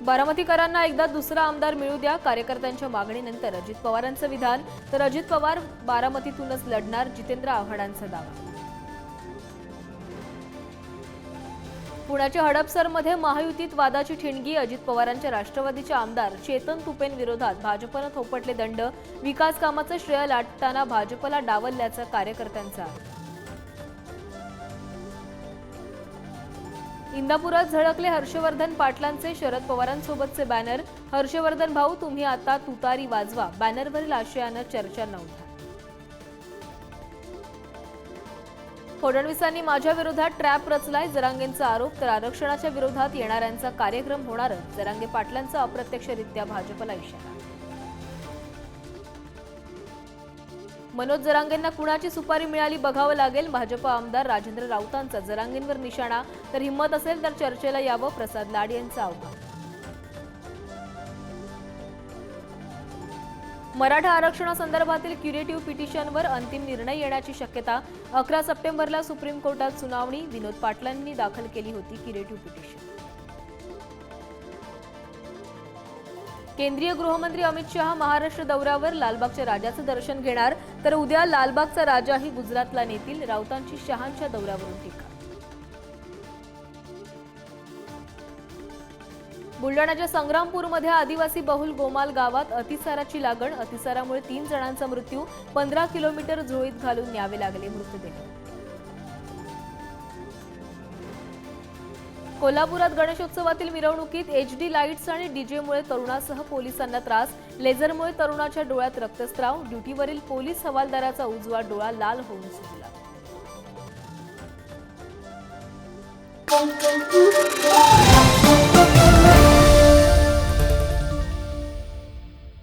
बारामतीकरांना एकदा दुसरा आमदार मिळू द्या, कार्यकर्त्यांच्या मागणीनंतर अजित पवारांचं विधान. तर अजित पवार बारामतीतूनच लढणार, जितेंद्र आव्हाडांचा दावा. पुण्याच्या हडपसरमध्ये महायुतीत वादाची ठिणगी. अजित पवारांच्या राष्ट्रवादीचे आमदार चेतन तुपेंविरोधात भाजपनं थोपटले दंड. विकास कामाचं श्रेय लाटताना भाजपला डावलल्याचा कार्यकर्त्यांचा. इंदापुरात झळकले हर्षवर्धन पाटलांचे शरद पवारांसोबतचे बॅनर. हर्षवर्धन भाऊ, तुम्ही आता तुतारी वाजवा, बॅनरवरील आशयानं चर्चांना उधाण. फडणवीसांनी माझ्या विरोधात ट्रॅप रचलाय, जरांगेंचा आरोप. तर आरक्षणाच्या विरोधात येणाऱ्यांचा कार्यक्रम होणारच, जरांगे पाटलांचा अप्रत्यक्षरित्या भाजपला इशारा. मनोज जरांगेंना कुणाची सुपारी मिळाली बघावं लागेल. भाजप आमदार राजेंद्र राऊतांचा जरांगेंवर निशाणा. तर हिंमत असेल तर चर्चेला यावं, प्रसाद लाड यांचं आव्हान. मराठा आरक्षणासंदर्भातील क्युरेटिव्ह पिटिशनवर अंतिम निर्णय येण्याची शक्यता. 11 सप्टेंबरला सुप्रीम कोर्टात सुनावणी. विनोद पाटलांनी दाखल केली होती क्युरेटिव्ह पिटिशन. केंद्रीय गृहमंत्री अमित शहा महाराष्ट्र दौऱ्यावर. लालबागच्या राजाचं दर्शन घेणार. तर उद्या लालबागचा राजाही गुजरातला नेतील. राऊतांची शहांच्या दौऱ्यावरून टीका. बुलढाण्याच्या संग्रामपूरमध्ये आदिवासी बहुल गोमाल गावात अतिसाराची लागण. अतिसारामुळे 3 जणांचा मृत्यू. 15 किलोमीटर झोळीत घालून न्यावे लागले मृतदेह. कोल्हापुरात गणेशोत्सवातील मिरवणुकीत एचडी लाईट्स आणि डीजेमुळे तरुणासह पोलिसांना त्रास. लेझरमुळे तरुणाच्या डोळ्यात रक्तस्राव. ड्युटीवरील पोलीस हवालदाराचा उजवा डोळा लाल होऊन सुटला.